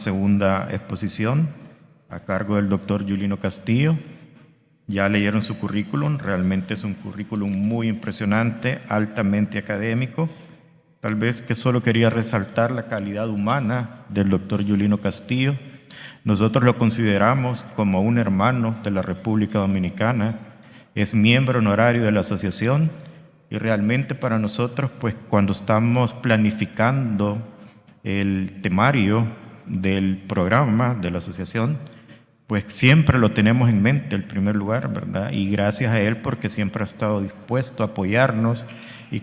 segunda exposición a cargo del doctor Yulino Castillo. Ya leyeron su currículum, realmente es un currículum muy impresionante, altamente académico. Tal vez que solo quería resaltar la calidad humana del doctor Yulino Castillo. Nosotros lo consideramos como un hermano de la República Dominicana, es miembro honorario de la asociación y realmente para nosotros, pues cuando estamos planificando el temario del programa de la asociación, pues siempre lo tenemos en mente, en primer lugar, ¿verdad? Y gracias a él porque siempre ha estado dispuesto a apoyarnos y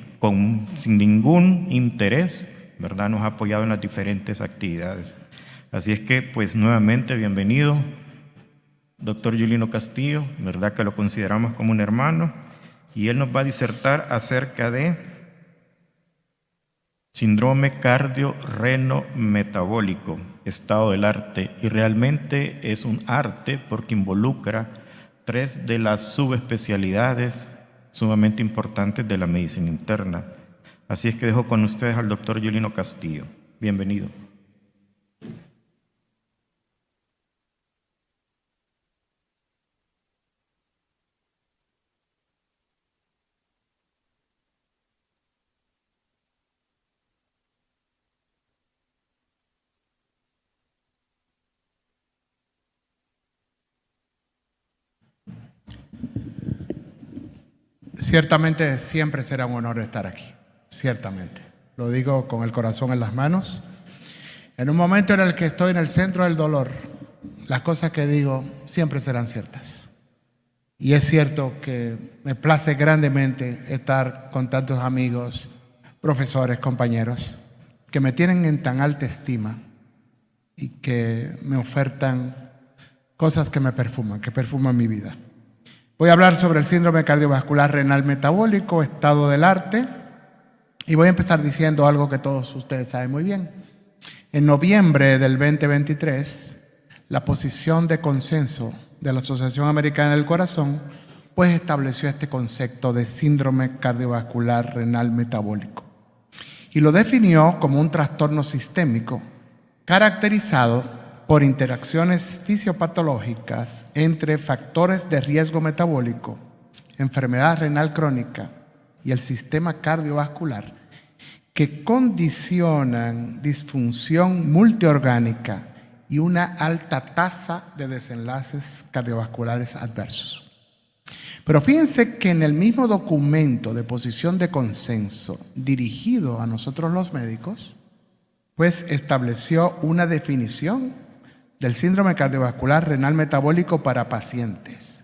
sin ningún interés, ¿verdad? Nos ha apoyado en las diferentes actividades. Así es que, pues nuevamente, bienvenido, doctor Yulino Castillo, ¿verdad? Que lo consideramos como un hermano y él nos va a disertar acerca de síndrome cardio-reno-metabólico, estado del arte, y realmente es un arte porque involucra 3 de las subespecialidades sumamente importantes de la medicina interna. Así es que dejo con ustedes al doctor Yulino Castillo. Bienvenido. Ciertamente siempre será un honor estar aquí, ciertamente. Lo digo con el corazón en las manos. En un momento en el que estoy en el centro del dolor, las cosas que digo siempre serán ciertas. Y es cierto que me place grandemente estar con tantos amigos, profesores, compañeros, que me tienen en tan alta estima y que me ofertan cosas que me perfuman, que perfuman mi vida. Voy a hablar sobre el síndrome cardiovascular renal metabólico, estado del arte, y voy a empezar diciendo algo que todos ustedes saben muy bien. En noviembre del 2023, la posición de consenso de la Asociación Americana del Corazón pues estableció este concepto de síndrome cardiovascular renal metabólico y lo definió como un trastorno sistémico caracterizado por interacciones fisiopatológicas entre factores de riesgo metabólico, enfermedad renal crónica y el sistema cardiovascular que condicionan disfunción multiorgánica y una alta tasa de desenlaces cardiovasculares adversos. Pero fíjense que en el mismo documento de posición de consenso dirigido a nosotros los médicos, pues estableció una definición del síndrome cardiovascular renal metabólico para pacientes.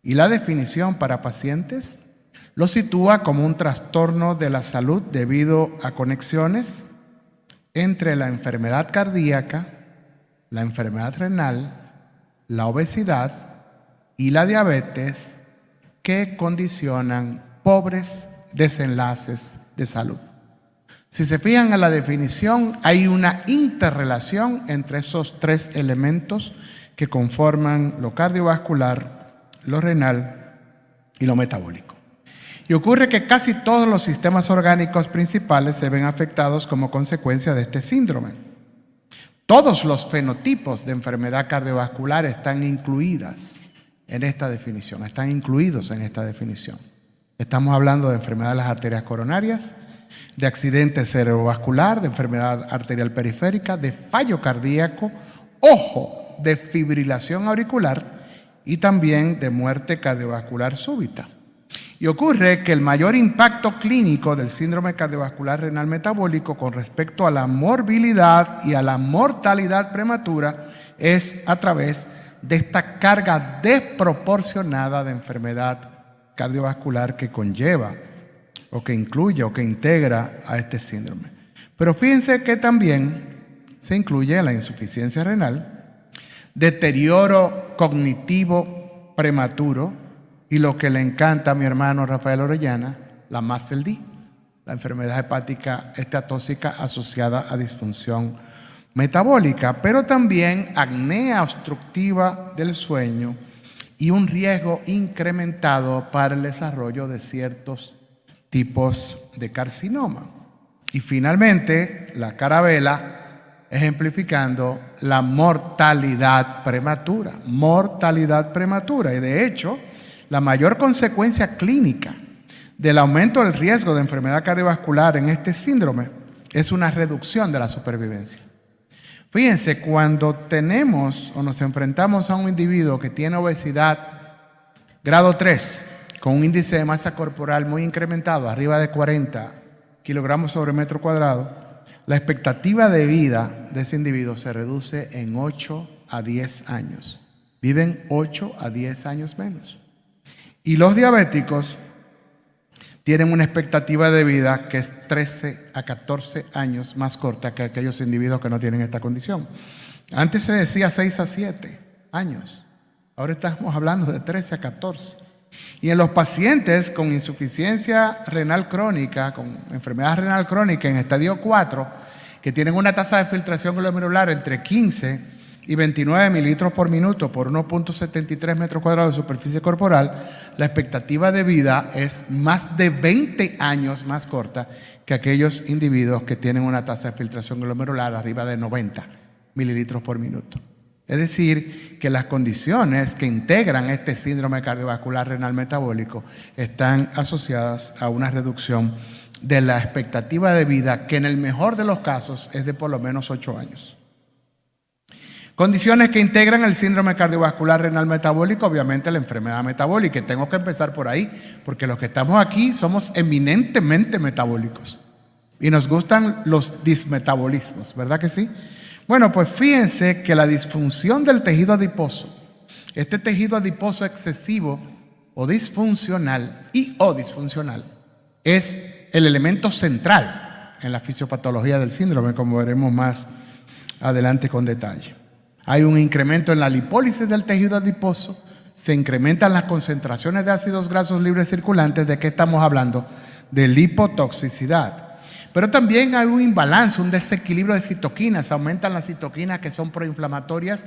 Y la definición para pacientes lo sitúa como un trastorno de la salud debido a conexiones entre la enfermedad cardíaca, la enfermedad renal, la obesidad y la diabetes que condicionan pobres desenlaces de salud. Si se fijan en la definición, hay una interrelación entre esos 3 elementos que conforman lo cardiovascular, lo renal y lo metabólico. Y ocurre que casi todos los sistemas orgánicos principales se ven afectados como consecuencia de este síndrome. Todos los fenotipos de enfermedad cardiovascular están incluidos en esta definición. Estamos hablando de enfermedad de las arterias coronarias, de accidente cerebrovascular, de enfermedad arterial periférica, de fallo cardíaco, ojo, de fibrilación auricular y también de muerte cardiovascular súbita. Y ocurre que el mayor impacto clínico del síndrome cardiovascular renal metabólico con respecto a la morbilidad y a la mortalidad prematura es a través de esta carga desproporcionada de enfermedad cardiovascular que conlleva o que incluye o que integra a este síndrome. Pero fíjense que también se incluye la insuficiencia renal, deterioro cognitivo prematuro y lo que le encanta a mi hermano Rafael Orellana, la MASLD, la enfermedad hepática esteatóxica asociada a disfunción metabólica, pero también apnea obstructiva del sueño y un riesgo incrementado para el desarrollo de ciertos tipos de carcinoma. Y finalmente, la carabela, ejemplificando la mortalidad prematura. Mortalidad prematura. Y de hecho, la mayor consecuencia clínica del aumento del riesgo de enfermedad cardiovascular en este síndrome es una reducción de la supervivencia. Fíjense, cuando tenemos o nos enfrentamos a un individuo que tiene obesidad grado 3, con un índice de masa corporal muy incrementado, arriba de 40 kilogramos sobre metro cuadrado, la expectativa de vida de ese individuo se reduce en 8 a 10 años. Viven 8 a 10 años menos. Y los diabéticos tienen una expectativa de vida que es 13 a 14 años más corta que aquellos individuos que no tienen esta condición. Antes se decía 6 a 7 años. Ahora estamos hablando de 13 a 14. Y en los pacientes con insuficiencia renal crónica, con enfermedad renal crónica en estadio 4, que tienen una tasa de filtración glomerular entre 15 y 29 mililitros por minuto por 1.73 metros cuadrados de superficie corporal, la expectativa de vida es más de 20 años más corta que aquellos individuos que tienen una tasa de filtración glomerular arriba de 90 mililitros por minuto. Es decir, que las condiciones que integran este síndrome cardiovascular renal metabólico están asociadas a una reducción de la expectativa de vida, que en el mejor de los casos es de por lo menos 8 años. Condiciones que integran el síndrome cardiovascular renal metabólico, obviamente la enfermedad metabólica. Y tengo que empezar por ahí, porque los que estamos aquí somos eminentemente metabólicos. Y nos gustan los dismetabolismos, ¿verdad que sí? Bueno, pues fíjense que la disfunción del tejido adiposo, este tejido adiposo excesivo o disfuncional es el elemento central en la fisiopatología del síndrome, como veremos más adelante con detalle. Hay un incremento en la lipólisis del tejido adiposo, se incrementan las concentraciones de ácidos grasos libres circulantes. ¿De qué estamos hablando? De lipotoxicidad. Pero también hay un imbalance, un desequilibrio de citoquinas. Aumentan las citoquinas que son proinflamatorias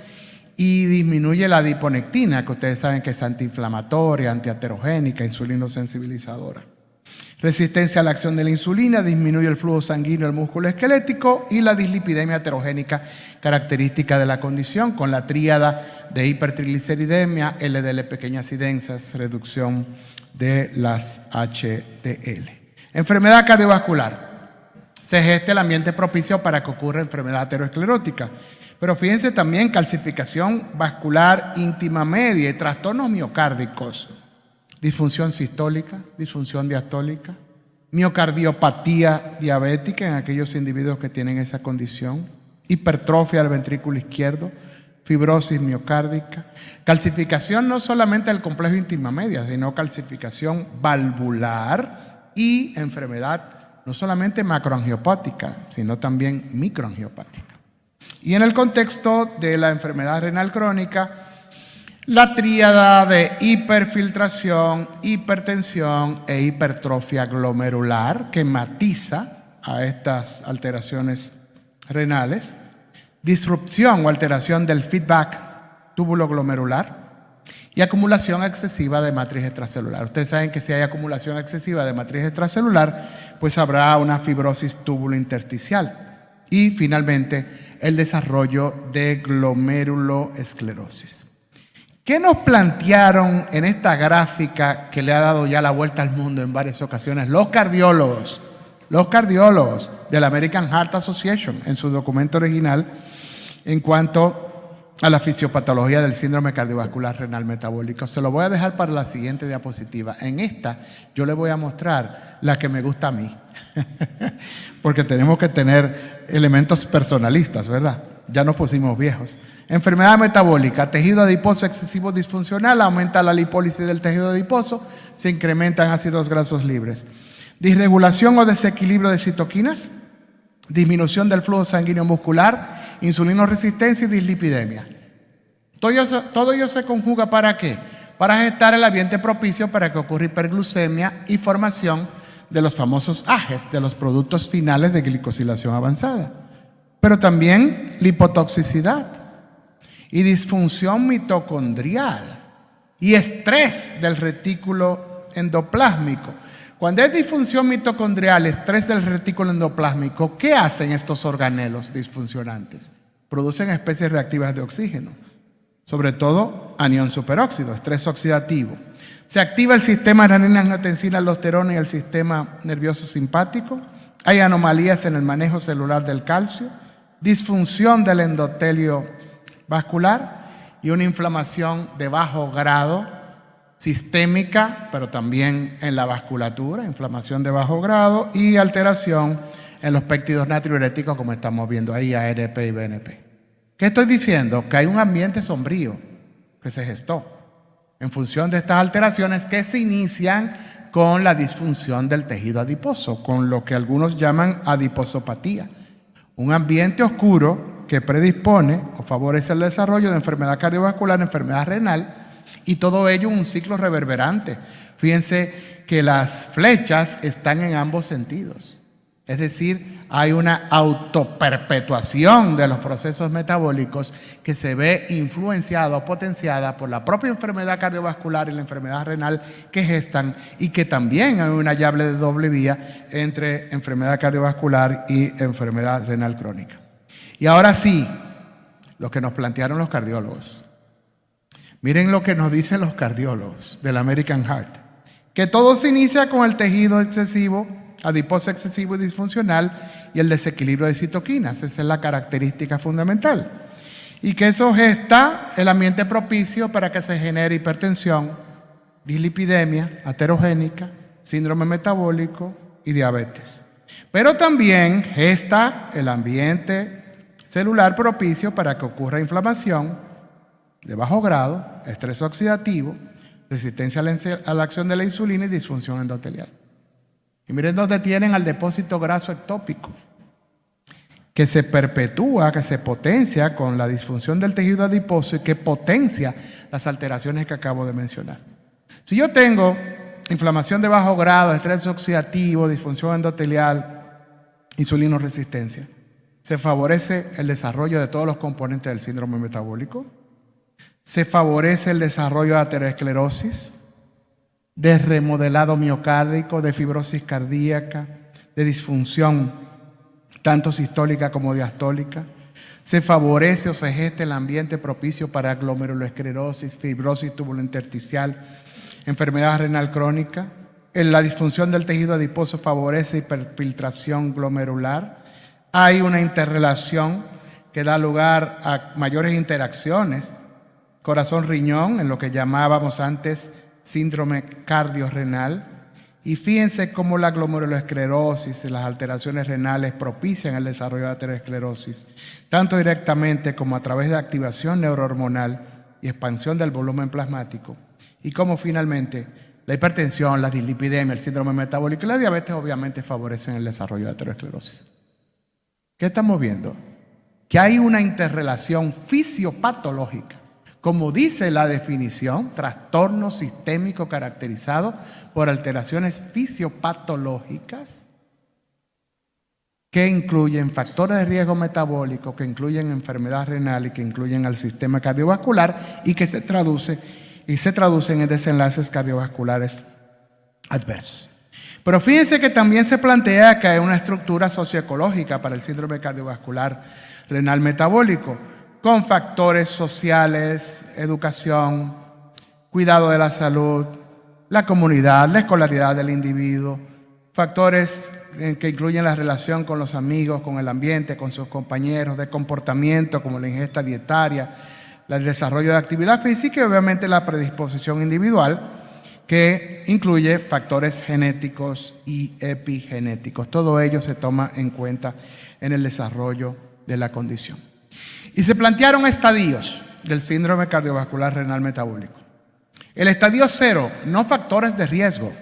y disminuye la adiponectina, que ustedes saben que es antiinflamatoria, antiaterogénica, insulinosensibilizadora. Resistencia a la acción de la insulina, disminuye el flujo sanguíneo del músculo esquelético y la dislipidemia aterogénica, característica de la condición, con la tríada de hipertrigliceridemia, LDL pequeñas y densas, reducción de las HDL. Enfermedad cardiovascular. Se gesta el ambiente propicio para que ocurra enfermedad aterosclerótica. Pero fíjense también calcificación vascular íntima media y trastornos miocárdicos. Disfunción sistólica, disfunción diastólica, miocardiopatía diabética en aquellos individuos que tienen esa condición, hipertrofia del ventrículo izquierdo, fibrosis miocárdica, calcificación no solamente del complejo íntima media, sino calcificación valvular y enfermedad no solamente macroangiopática, sino también microangiopática. Y en el contexto de la enfermedad renal crónica, la tríada de hiperfiltración, hipertensión e hipertrofia glomerular, que matiza a estas alteraciones renales, disrupción o alteración del feedback túbulo glomerular y acumulación excesiva de matriz extracelular. Ustedes saben que si hay acumulación excesiva de matriz extracelular, pues habrá una fibrosis túbulo intersticial y finalmente el desarrollo de glomeruloesclerosis. ¿Qué nos plantearon en esta gráfica que le ha dado ya la vuelta al mundo en varias ocasiones los cardiólogos de la American Heart Association en su documento original en cuanto a la fisiopatología del síndrome cardiovascular renal metabólico? Se lo voy a dejar para la siguiente diapositiva. En esta yo le voy a mostrar la que me gusta a mí, porque tenemos que tener elementos personalistas, ¿verdad? Ya nos pusimos viejos. Enfermedad metabólica, tejido adiposo excesivo disfuncional, aumenta la lipólisis del tejido adiposo, se incrementan ácidos grasos libres. Disregulación o desequilibrio de citoquinas, disminución del flujo sanguíneo muscular, insulinoresistencia y dislipidemia. Todo ello se conjuga ¿para qué? Para gestar el ambiente propicio para que ocurra hiperglucemia y formación de los famosos AGEs, de los productos finales de glicosilación avanzada. Pero también lipotoxicidad y disfunción mitocondrial y estrés del retículo endoplásmico. Cuando hay disfunción mitocondrial, estrés del retículo endoplásmico, ¿qué hacen estos organelos disfuncionantes? Producen especies reactivas de oxígeno, sobre todo anión superóxido, estrés oxidativo. Se activa el sistema renina-angiotensina-aldosterona y el sistema nervioso simpático. Hay anomalías en el manejo celular del calcio, disfunción del endotelio vascular y una inflamación de bajo grado sistémica, pero también en la vasculatura, inflamación de bajo grado y alteración en los péptidos natriuréticos, como estamos viendo ahí, ARP y BNP. ¿Qué estoy diciendo? Que hay un ambiente sombrío que se gestó en función de estas alteraciones que se inician con la disfunción del tejido adiposo, con lo que algunos llaman adiposopatía. Un ambiente oscuro que predispone o favorece el desarrollo de enfermedad cardiovascular, enfermedad renal, y todo ello un ciclo reverberante. Fíjense que las flechas están en ambos sentidos. Es decir, hay una autoperpetuación de los procesos metabólicos que se ve influenciada o potenciada por la propia enfermedad cardiovascular y la enfermedad renal que gestan, y que también hay una llave de doble vía entre enfermedad cardiovascular y enfermedad renal crónica. Y ahora sí, lo que nos plantearon los cardiólogos. Miren lo que nos dicen los cardiólogos del American Heart, que todo se inicia con el tejido excesivo, adiposo excesivo y disfuncional, y el desequilibrio de citoquinas. Esa es la característica fundamental. Y que eso gesta el ambiente propicio para que se genere hipertensión, dislipidemia aterogénica, síndrome metabólico y diabetes. Pero también gesta el ambiente celular propicio para que ocurra inflamación de bajo grado, estrés oxidativo, resistencia a la acción de la insulina y disfunción endotelial. Y miren dónde tienen al depósito graso ectópico, que se perpetúa, que se potencia con la disfunción del tejido adiposo y que potencia las alteraciones que acabo de mencionar. Si yo tengo inflamación de bajo grado, estrés oxidativo, disfunción endotelial, insulinoresistencia, se favorece el desarrollo de todos los componentes del síndrome metabólico. Se favorece el desarrollo de aterosclerosis, de remodelado miocárdico, de fibrosis cardíaca, de disfunción tanto sistólica como diastólica. Se favorece o se gesta el ambiente propicio para glomerulosclerosis, fibrosis tubulointersticial, enfermedad renal crónica. La disfunción del tejido adiposo favorece hiperfiltración glomerular. Hay una interrelación que da lugar a mayores interacciones corazón-riñón, en lo que llamábamos antes síndrome cardiorrenal. Y fíjense cómo la glomerulosclerosis y las alteraciones renales propician el desarrollo de aterosclerosis, tanto directamente como a través de activación neurohormonal y expansión del volumen plasmático. Y como finalmente la hipertensión, la dislipidemia, el síndrome metabólico y la diabetes obviamente favorecen el desarrollo de aterosclerosis. ¿Qué estamos viendo? Que hay una interrelación fisiopatológica. Como dice la definición, trastorno sistémico caracterizado por alteraciones fisiopatológicas que incluyen factores de riesgo metabólico, que incluyen enfermedad renal y que incluyen al sistema cardiovascular y que se traducen en desenlaces cardiovasculares adversos. Pero fíjense que también se plantea que hay una estructura socioecológica para el síndrome cardiovascular renal metabólico, con factores sociales, educación, cuidado de la salud, la comunidad, la escolaridad del individuo, factores que incluyen la relación con los amigos, con el ambiente, con sus compañeros, de comportamiento como la ingesta dietaria, el desarrollo de actividad física y obviamente la predisposición individual, que incluye factores genéticos y epigenéticos. Todo ello se toma en cuenta en el desarrollo de la condición. Y se plantearon estadios del síndrome cardiovascular renal metabólico. El estadio 0, no factores de riesgo.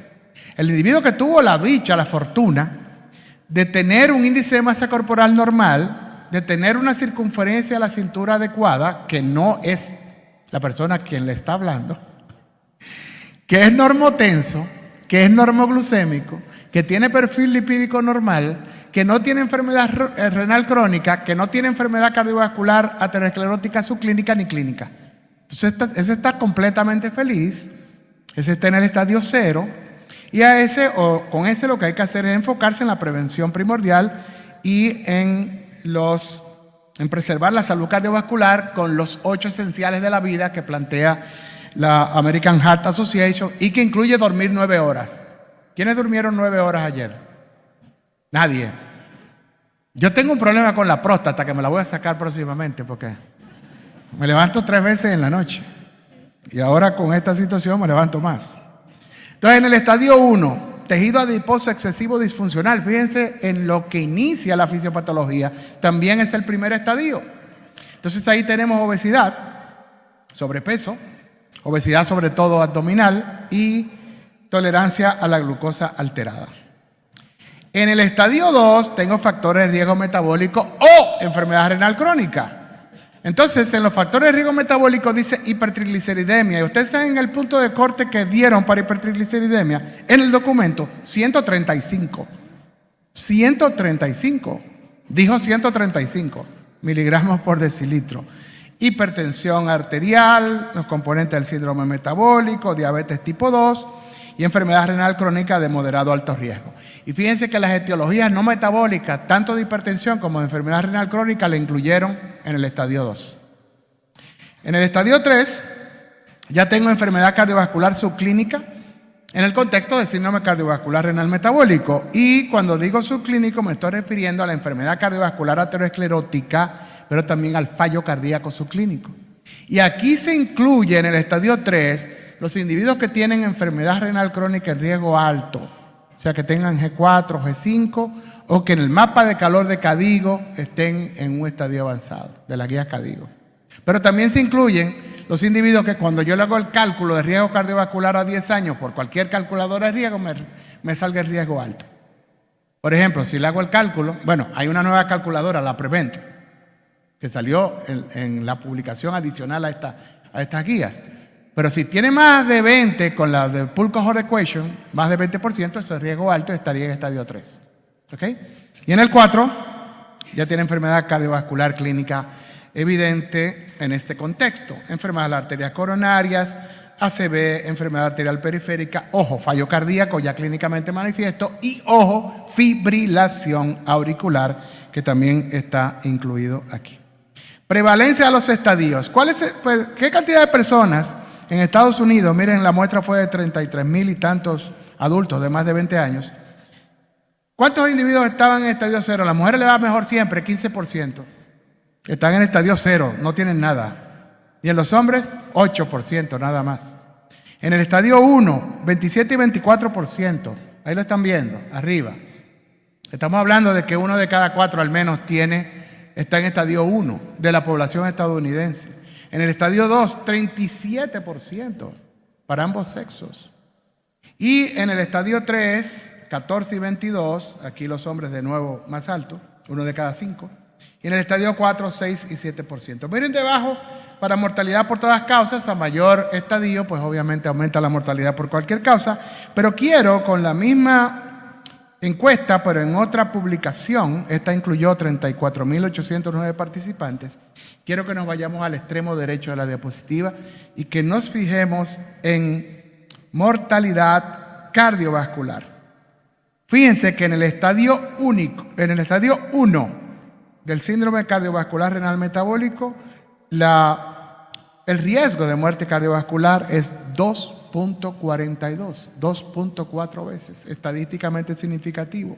El individuo que tuvo la dicha, la fortuna de tener un índice de masa corporal normal, de tener una circunferencia de la cintura adecuada, que no es la persona a quien le está hablando, que es normotenso, que es normoglucémico, que tiene perfil lipídico normal, que no tiene enfermedad renal crónica, que no tiene enfermedad cardiovascular aterosclerótica subclínica ni clínica. Entonces ese está completamente feliz, ese está en el estadio 0, Y con ese lo que hay que hacer es enfocarse en la prevención primordial y en preservar la salud cardiovascular con los 8 esenciales de la vida que plantea la American Heart Association y que incluye dormir 9 horas. ¿Quiénes durmieron 9 horas ayer? Nadie. Yo tengo un problema con la próstata que me la voy a sacar próximamente porque me levanto 3 veces en la noche y ahora con esta situación me levanto más. Entonces, en el estadio 1, tejido adiposo excesivo disfuncional, fíjense en lo que inicia la fisiopatología, también es el primer estadio. Entonces ahí tenemos obesidad, sobrepeso, obesidad sobre todo abdominal y tolerancia a la glucosa alterada. En el estadio 2 tengo factores de riesgo metabólico o enfermedad renal crónica. Entonces, en los factores de riesgo metabólico dice hipertrigliceridemia. Y ustedes saben el punto de corte que dieron para hipertrigliceridemia en el documento, 135. 135. Dijo 135 miligramos por decilitro. Hipertensión arterial, los componentes del síndrome metabólico, diabetes tipo 2 y enfermedad renal crónica de moderado a alto riesgo. Y fíjense que las etiologías no metabólicas, tanto de hipertensión como de enfermedad renal crónica, le incluyeron en el estadio 2. En el estadio 3, ya tengo enfermedad cardiovascular subclínica en el contexto de síndrome cardiovascular renal metabólico. Y cuando digo subclínico me estoy refiriendo a la enfermedad cardiovascular aterosclerótica, pero también al fallo cardíaco subclínico. Y aquí se incluye en el estadio 3 los individuos que tienen enfermedad renal crónica en riesgo alto, o sea, que tengan G4, G5, o que en el mapa de calor de KDIGO estén en un estadio avanzado, de la guía KDIGO. Pero también se incluyen los individuos que cuando yo le hago el cálculo de riesgo cardiovascular a 10 años, por cualquier calculadora de riesgo, me salga el riesgo alto. Por ejemplo, si le hago el cálculo, bueno, hay una nueva calculadora, la Prevent, que salió en la publicación adicional a estas guías. Pero si tiene más de 20 con la de Pool Cohort Equation, más de 20%, eso es riesgo alto, estaría en estadio 3. ¿Ok? Y en el 4, ya tiene enfermedad cardiovascular clínica evidente en este contexto. Enfermedad de las arterias coronarias, ACV, enfermedad arterial periférica, ojo, fallo cardíaco ya clínicamente manifiesto y ojo, fibrilación auricular, que también está incluido aquí. Prevalencia de los estadios. ¿Qué cantidad de personas en Estados Unidos? Miren, la muestra fue de 33,000 y tantos adultos de más de 20 años. ¿Cuántos individuos estaban en estadio 0? A las mujeres les va mejor siempre, 15%. Están en estadio 0, no tienen nada. Y en los hombres, 8% nada más. En el estadio 1, 27 y 24%. Ahí lo están viendo, arriba. Estamos hablando de que 1 de cada 4 al menos está en estadio 1 de la población estadounidense. En el estadio 2, 37% para ambos sexos. Y en el estadio 3, 14 y 22, aquí los hombres de nuevo más alto, 1 de cada 5. Y en el estadio 4, 6 y 7%. Miren debajo, para mortalidad por todas causas, a mayor estadio, pues obviamente aumenta la mortalidad por cualquier causa. Pero quiero, con la misma encuesta, pero en otra publicación, esta incluyó 34,809 participantes, quiero que nos vayamos al extremo derecho de la diapositiva y que nos fijemos en mortalidad cardiovascular. Fíjense que en el estadio 1 del síndrome cardiovascular renal metabólico, el riesgo de muerte cardiovascular es 2.42, 2.4 veces, estadísticamente significativo.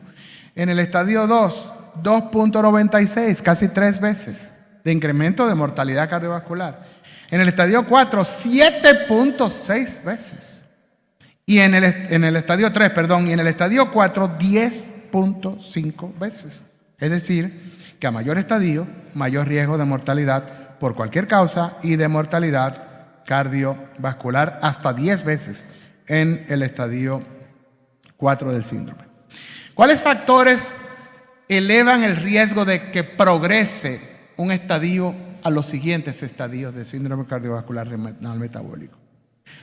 En el estadio 2, 2.96, casi 3 veces de incremento de mortalidad cardiovascular. En el estadio 4, 7.6 veces. Y en el estadio 3, y en el estadio 4, 10.5 veces. Es decir, que a mayor estadio, mayor riesgo de mortalidad por cualquier causa y de mortalidad cardiovascular hasta 10 veces en el estadio 4 del síndrome. ¿Cuáles factores elevan el riesgo de que progrese un estadio a los siguientes estadios de síndrome cardiovascular renal metabólico?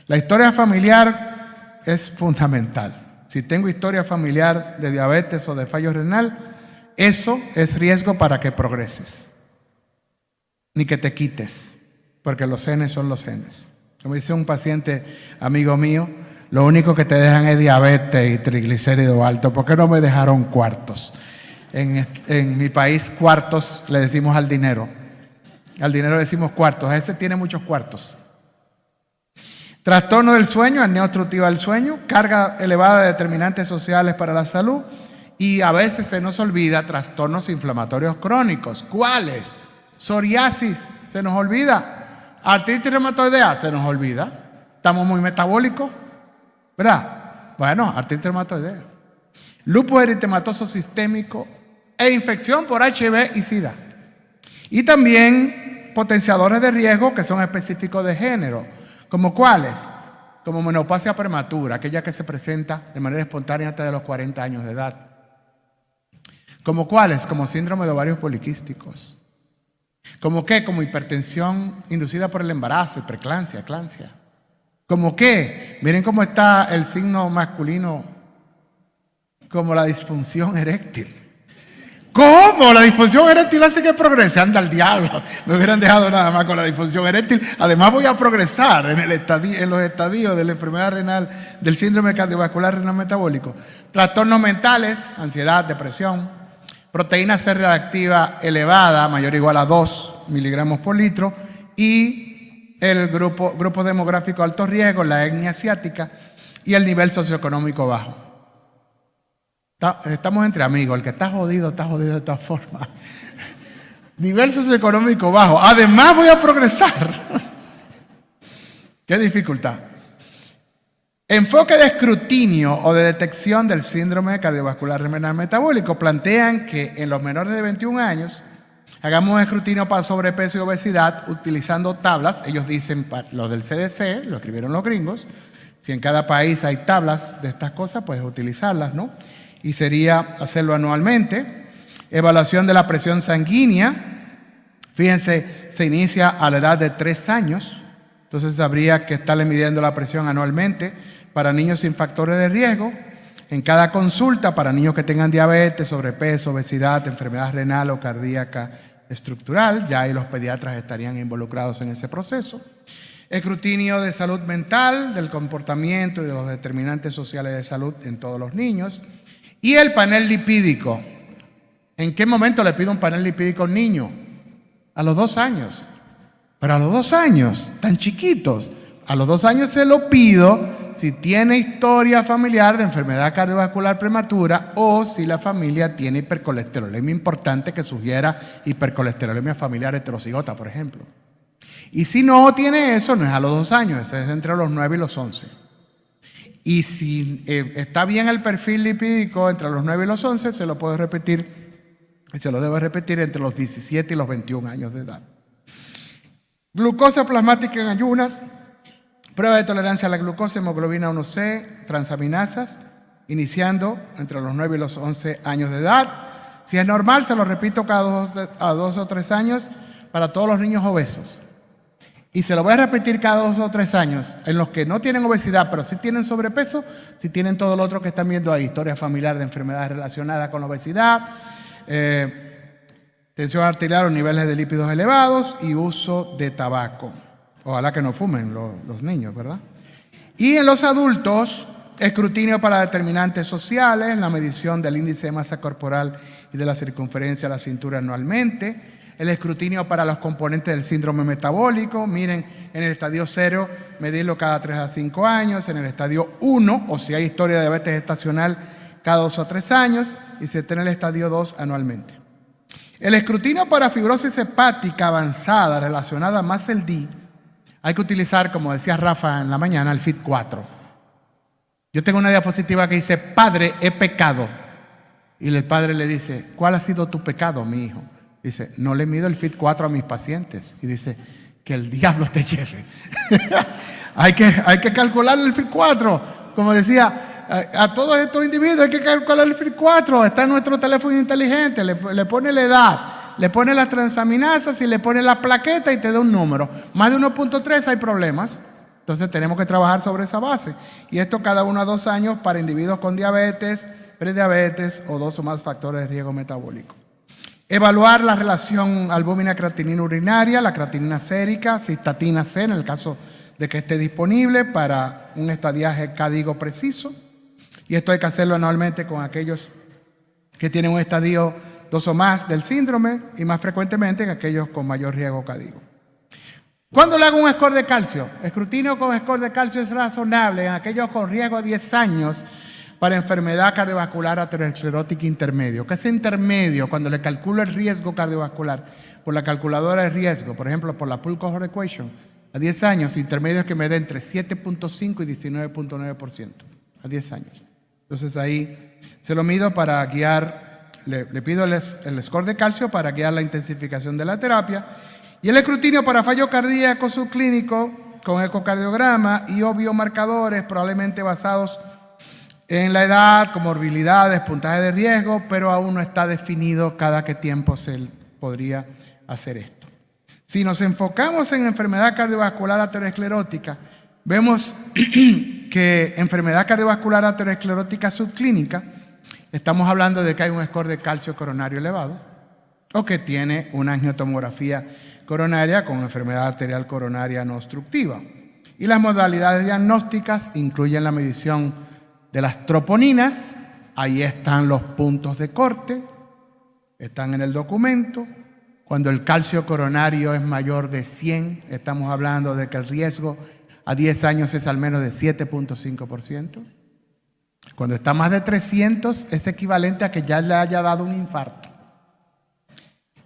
La historia familiar es fundamental. Si tengo historia familiar de diabetes o de fallo renal, eso es riesgo para que progreses, ni que te quites, porque los genes son los genes. Como dice un paciente amigo mío, lo único que te dejan es diabetes y triglicéridos altos. ¿Por qué no me dejaron cuartos? En mi país, cuartos le decimos al dinero. Al dinero le decimos cuartos. Ese tiene muchos cuartos. Trastorno del sueño, apnea obstructiva del sueño, carga elevada de determinantes sociales para la salud y a veces se nos olvida trastornos inflamatorios crónicos. ¿Cuáles? Psoriasis, se nos olvida. Artritis reumatoidea, se nos olvida. Estamos muy metabólicos, ¿verdad? Bueno, artritis reumatoidea. Lupus eritematoso sistémico e infección por HIV y SIDA. Y también potenciadores de riesgo que son específicos de género. ¿Como cuáles? Como menopausia prematura, aquella que se presenta de manera espontánea antes de los 40 años de edad. ¿Como cuáles? Como síndrome de ovarios poliquísticos. ¿Como qué? Como hipertensión inducida por el embarazo, hiperclampsia, eclampsia. ¿Como qué? Miren cómo está el signo masculino, como la disfunción eréctil. ¿Cómo? La disfunción eréctil hace que progrese. Anda al diablo. Me hubieran dejado nada más con la disfunción eréctil. Además voy a progresar en los estadios de la enfermedad renal, del síndrome cardiovascular renal metabólico. Trastornos mentales, ansiedad, depresión. Proteína C reactiva elevada, mayor o igual a 2 miligramos por litro. Y el grupo demográfico de alto riesgo, la etnia asiática. Y el nivel socioeconómico bajo. Estamos entre amigos, el que está jodido de todas formas. Nivel socioeconómico bajo. Además voy a progresar. Qué dificultad. Enfoque de escrutinio o de detección del síndrome cardiovascular renal metabólico. Plantean que en los menores de 21 años hagamos un escrutinio para sobrepeso y obesidad utilizando tablas. Ellos dicen, los del CDC, lo escribieron los gringos. Si en cada país hay tablas de estas cosas, pues utilizarlas, ¿no? Y sería hacerlo anualmente. Evaluación de la presión sanguínea. Fíjense, se inicia a la edad de 3 años. Entonces habría que estarle midiendo la presión anualmente para niños sin factores de riesgo. En cada consulta para niños que tengan diabetes, sobrepeso, obesidad, enfermedad renal o cardíaca estructural. Ya ahí los pediatras estarían involucrados en ese proceso. Escrutinio de salud mental, del comportamiento y de los determinantes sociales de salud en todos los niños. Y el panel lipídico. ¿En qué momento le pido un panel lipídico a un niño? A los 2 años. Pero a los 2 años, tan chiquitos. A los 2 años se lo pido si tiene historia familiar de enfermedad cardiovascular prematura o si la familia tiene hipercolesterolemia importante que sugiera hipercolesterolemia familiar heterocigota, por ejemplo. Y si no tiene eso, no es a los 2 años, es entre los 9 y los 11. Y si está bien el perfil lipídico entre los 9 y los 11, se lo puedo repetir, y se lo debo repetir entre los 17 y los 21 años de edad. Glucosa plasmática en ayunas, prueba de tolerancia a la glucosa, hemoglobina 1C, transaminasas, iniciando entre los 9 y los 11 años de edad. Si es normal, se lo repito cada 2 o 3 años para todos los niños obesos. Y se lo voy a repetir cada 2 o 3 años en los que no tienen obesidad, pero sí tienen sobrepeso, sí tienen todo lo otro que están viendo ahí, historia familiar de enfermedades relacionadas con la obesidad, tensión arterial o niveles de lípidos elevados y uso de tabaco. Ojalá que no fumen los niños, ¿verdad? Y en los adultos, escrutinio para determinantes sociales, la medición del índice de masa corporal y de la circunferencia de la cintura anualmente, el escrutinio para los componentes del síndrome metabólico. Miren, en el estadio 0, medirlo cada 3 a 5 años. En el estadio 1, o si hay historia de diabetes gestacional, cada 2 o 3 años. Y se está en el estadio 2 anualmente. El escrutinio para fibrosis hepática avanzada relacionada más el D, hay que utilizar, como decía Rafa en la mañana, el FIT4. Yo tengo una diapositiva que dice, padre, he pecado. Y el padre le dice, ¿cuál ha sido tu pecado, mi hijo? Dice, no le mido el FIT4 a mis pacientes. Y dice, que el diablo te lleve. hay que calcular el FIT4. Como decía, a todos estos individuos hay que calcular el FIT4. Está en nuestro teléfono inteligente. Le pone la edad, le pone las transaminasas y le pone la plaqueta y te da un número. Más de 1.3 hay problemas. Entonces tenemos que trabajar sobre esa base. Y esto cada 1 a 2 años para individuos con diabetes, prediabetes o 2 o más factores de riesgo metabólico. Evaluar la relación albúmina-creatinina urinaria, la creatinina sérica, cistatina C en el caso de que esté disponible para un estadiaje cádico preciso. Y esto hay que hacerlo anualmente con aquellos que tienen un estadio 2 o más del síndrome y más frecuentemente en aquellos con mayor riesgo cádico. ¿Cuándo le hago un score de calcio? Escrutinio con score de calcio es razonable en aquellos con riesgo a 10 años para enfermedad cardiovascular aterosclerótica intermedio. ¿Qué es intermedio? Cuando le calculo el riesgo cardiovascular por la calculadora de riesgo, por ejemplo, por la Pool Cohort Equation, a 10 años, intermedio es que me dé entre 7.5 y 19.9% a 10 años. Entonces ahí se lo mido para guiar, le pido el score de calcio para guiar la intensificación de la terapia. Y el escrutinio para fallo cardíaco subclínico con ecocardiograma y o biomarcadores probablemente basados en la edad, comorbilidades, puntaje de riesgo, pero aún no está definido cada qué tiempo se podría hacer esto. Si nos enfocamos en enfermedad cardiovascular aterosclerótica, vemos que enfermedad cardiovascular aterosclerótica subclínica, estamos hablando de que hay un score de calcio coronario elevado o que tiene una angiotomografía coronaria con enfermedad arterial coronaria no obstructiva. Y las modalidades diagnósticas incluyen la medición de las troponinas, ahí están los puntos de corte, están en el documento. Cuando el calcio coronario es mayor de 100, estamos hablando de que el riesgo a 10 años es al menos de 7.5%. Cuando está más de 300 es equivalente a que ya le haya dado un infarto.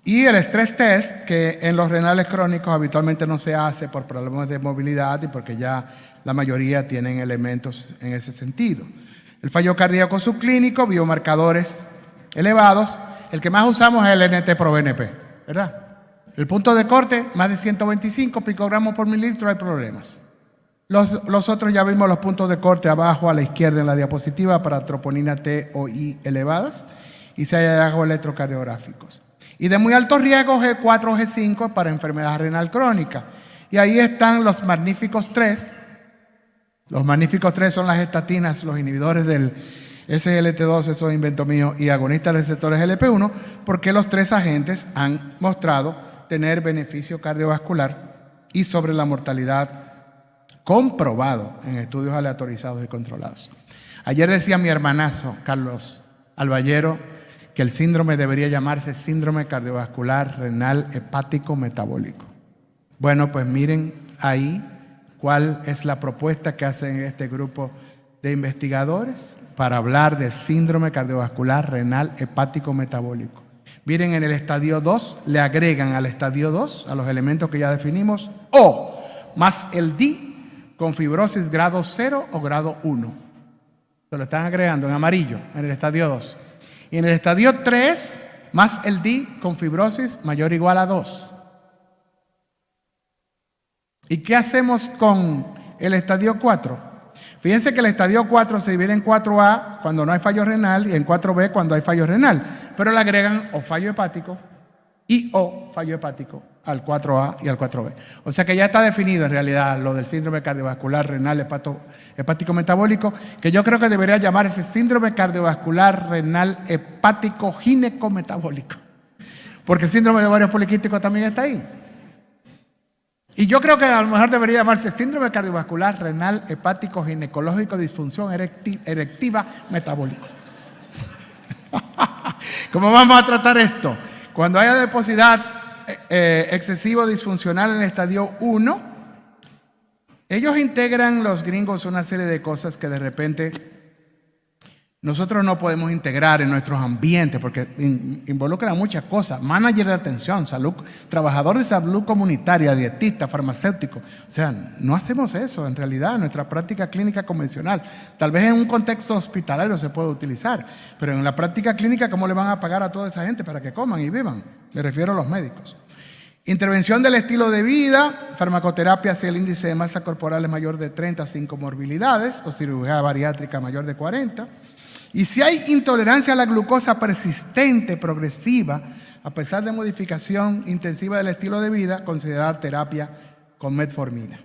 Y el stress test, que en los renales crónicos habitualmente no se hace por problemas de movilidad y porque ya la mayoría tienen elementos en ese sentido. El fallo cardíaco subclínico, biomarcadores elevados. El que más usamos es el NT-proBNP, ¿verdad? El punto de corte, más de 125 picogramos por mililitro, hay problemas. Los otros ya vimos los puntos de corte abajo a la izquierda en la diapositiva para troponina T o I elevadas y si hay hallazgos electrocardiográficos. Y de muy alto riesgo G4 o G5 para enfermedad renal crónica. Y ahí están los magníficos 3. Los magníficos 3 son las estatinas, los inhibidores del SGLT2, eso es invento mío, y agonistas receptores LP1, porque los 3 agentes han mostrado tener beneficio cardiovascular y sobre la mortalidad comprobado en estudios aleatorizados y controlados. Ayer decía mi hermanazo, Carlos Alballero, que el síndrome debería llamarse síndrome cardiovascular renal hepático metabólico. Bueno, pues miren ahí cuál es la propuesta que hacen este grupo de investigadores para hablar de síndrome cardiovascular renal hepático metabólico. Miren, en el estadio 2 le agregan al estadio 2, a los elementos que ya definimos, O más el D con fibrosis grado 0 o grado 1. Se lo están agregando en amarillo en el estadio 2. Y en el estadio 3, más el D con fibrosis mayor o igual a 2. ¿Y qué hacemos con el estadio 4? Fíjense que el estadio 4 se divide en 4A cuando no hay fallo renal y en 4B cuando hay fallo renal. Pero le agregan o fallo hepático y o fallo hepático al 4A y al 4B. O sea que ya está definido en realidad lo del síndrome cardiovascular renal hepático metabólico, que yo creo que debería llamarse síndrome cardiovascular renal hepático ginecometabólico, porque el síndrome de ovario poliquístico también está ahí. Y yo creo que a lo mejor debería llamarse síndrome cardiovascular renal hepático ginecológico disfunción erectiva metabólico. ¿Cómo vamos a tratar esto? Cuando haya adiposidad excesivo disfuncional en el estadio 1, ellos integran, los gringos, una serie de cosas que de repente nosotros no podemos integrar en nuestros ambientes porque involucran muchas cosas. Manager de atención, salud, trabajador de salud comunitaria, dietista, farmacéutico. O sea, no hacemos eso en realidad en nuestra práctica clínica convencional. Tal vez en un contexto hospitalario se puede utilizar, pero en la práctica clínica, ¿cómo le van a pagar a toda esa gente para que coman y vivan? Me refiero a los médicos. Intervención del estilo de vida, farmacoterapia si el índice de masa corporal es mayor de 30 sin comorbilidades o cirugía bariátrica mayor de 40. Y si hay intolerancia a la glucosa persistente, progresiva, a pesar de modificación intensiva del estilo de vida, considerar terapia con metformina.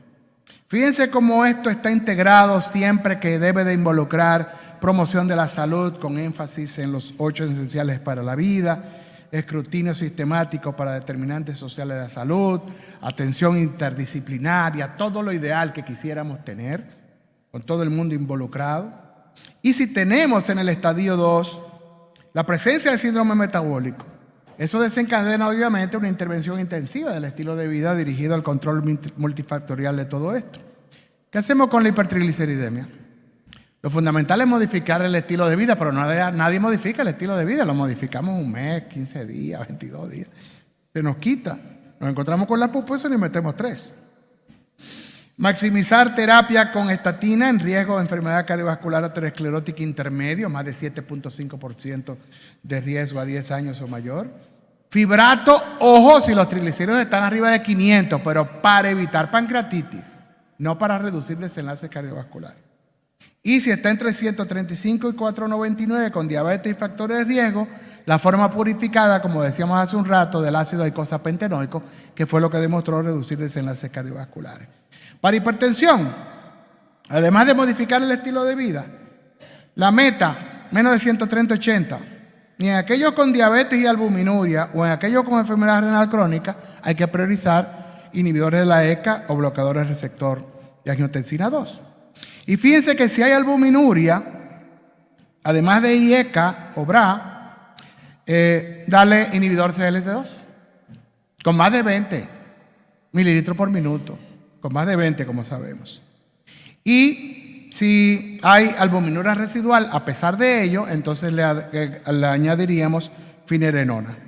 Fíjense cómo esto está integrado siempre que debe de involucrar promoción de la salud con énfasis en los 8 esenciales para la vida, escrutinio sistemático para determinantes sociales de la salud, atención interdisciplinaria, todo lo ideal que quisiéramos tener, con todo el mundo involucrado. Y si tenemos en el estadio 2 la presencia del síndrome metabólico, eso desencadena obviamente una intervención intensiva del estilo de vida dirigido al control multifactorial de todo esto. ¿Qué hacemos con la hipertrigliceridemia? Lo fundamental es modificar el estilo de vida, pero nadie modifica el estilo de vida. Lo modificamos un mes, 15 días, 22 días. Se nos quita. Nos encontramos con la pupusa y le metemos 3. Maximizar terapia con estatina en riesgo de enfermedad cardiovascular aterosclerótica intermedio, más de 7.5% de riesgo a 10 años o mayor. Fibrato, ojo, si los triglicéridos están arriba de 500, pero para evitar pancreatitis, no para reducir desenlaces cardiovasculares. Y si está entre 135 y 499 con diabetes y factores de riesgo, la forma purificada, como decíamos hace un rato, del ácido eicosapentenoico, que fue lo que demostró reducir desenlaces cardiovasculares. Para hipertensión, además de modificar el estilo de vida, la meta, menos de 130/80, ni en aquellos con diabetes y albuminuria o en aquellos con enfermedad renal crónica, hay que priorizar inhibidores de la ECA o bloqueadores del receptor de angiotensina 2. Y fíjense que si hay albuminuria, además de IECA o BRA, dale inhibidor CLT2 con más de 20 mililitros por minuto, con más de 20 como sabemos. Y si hay albuminuria residual, a pesar de ello, entonces le añadiríamos finerenona.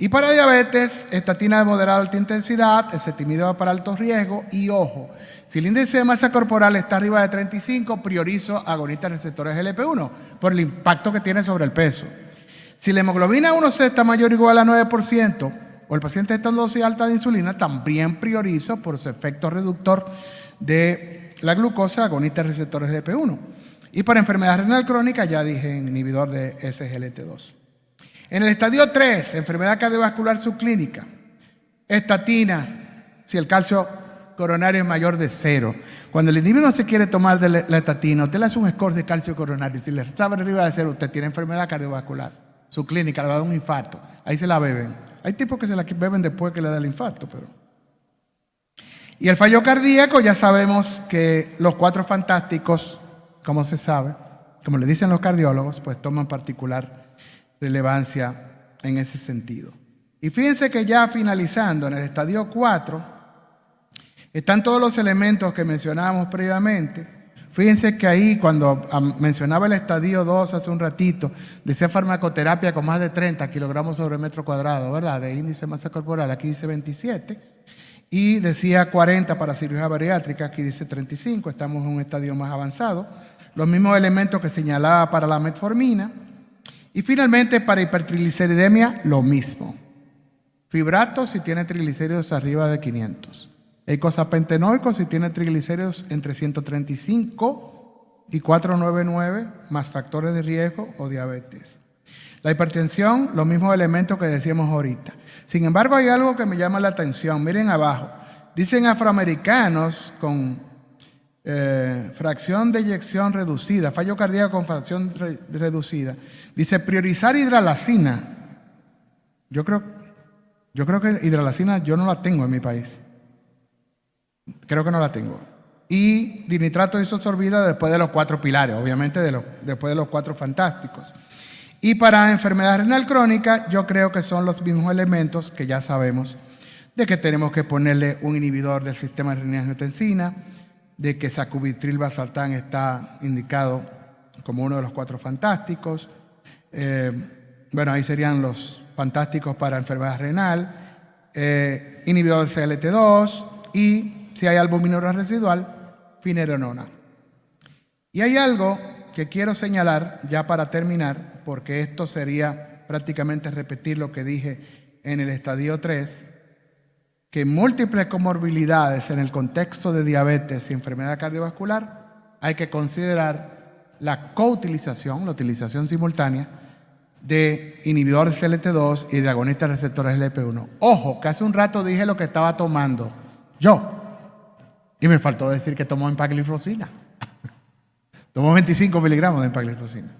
Y para diabetes, estatina de moderada a alta intensidad, ezetimibe para alto riesgo y ojo, si el índice de masa corporal está arriba de 35, priorizo agonistas receptores GLP-1 por el impacto que tiene sobre el peso. Si la hemoglobina 1C está mayor o igual a 9% o el paciente está en dosis alta de insulina, también priorizo por su efecto reductor de la glucosa agonistas receptores GLP-1. Y para enfermedad renal crónica ya dije inhibidor de SGLT2. En el estadio 3, enfermedad cardiovascular subclínica, estatina, si el calcio coronario es mayor de 0. Cuando el individuo no se quiere tomar de la estatina, usted le hace un score de calcio coronario. Si le sabe arriba de 0, usted tiene enfermedad cardiovascular subclínica, le va a dar un infarto. Ahí se la beben. Hay tipos que se la beben después que le da el infarto. Y el fallo cardíaco, ya sabemos que los 4 fantásticos, como se sabe, como le dicen los cardiólogos, pues toman particular relevancia en ese sentido. Y fíjense que ya finalizando en el estadio 4 están todos los elementos que mencionábamos previamente. Fíjense que ahí cuando mencionaba el estadio 2 hace un ratito, decía farmacoterapia con más de 30 kilogramos sobre metro cuadrado, ¿verdad? De índice de masa corporal, aquí dice 27. Y decía 40 para cirugía bariátrica, aquí dice 35, estamos en un estadio más avanzado. Los mismos elementos que señalaba para la metformina. Y finalmente, para hipertrigliceridemia, lo mismo. Fibrato si tiene triglicéridos arriba de 500. Eicosapentenoico si tiene triglicéridos entre 135 y 499, más factores de riesgo o diabetes. La hipertensión, los mismos elementos que decíamos ahorita. Sin embargo, hay algo que me llama la atención. Miren abajo. Dicen afroamericanos con fracción de eyección reducida, fallo cardíaco con fracción reducida. Dice priorizar hidralacina. Yo creo que hidralacina yo no la tengo en mi país. Creo que no la tengo. Y dinitrato isosorbida después de los 4 pilares, obviamente después de los 4 fantásticos. Y para enfermedad renal crónica, yo creo que son los mismos elementos que ya sabemos, de que tenemos que ponerle un inhibidor del sistema de renin-angiotensina, de que sacubitril valsartán está indicado como uno de los 4 fantásticos. Bueno, ahí serían los fantásticos para enfermedad renal, inhibidor del CLT2 y, si hay albuminuria residual, finerenona. Y hay algo que quiero señalar ya para terminar, porque esto sería prácticamente repetir lo que dije en el estadio 3, que múltiples comorbilidades en el contexto de diabetes y enfermedad cardiovascular hay que considerar la coutilización, la utilización simultánea de inhibidores CLT2 y de agonistas receptores LP1. Ojo, que hace un rato dije lo que estaba tomando yo y me faltó decir que tomo empagliflozina. Tomo 25 miligramos de empagliflozina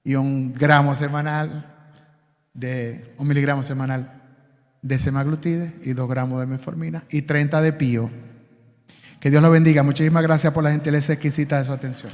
y 1 gramo semanal de 1 miligramo semanal de semaglutide y 2 gramos de metformina y 30 de pío. Que Dios lo bendiga. Muchísimas gracias por la gentileza exquisita de su atención.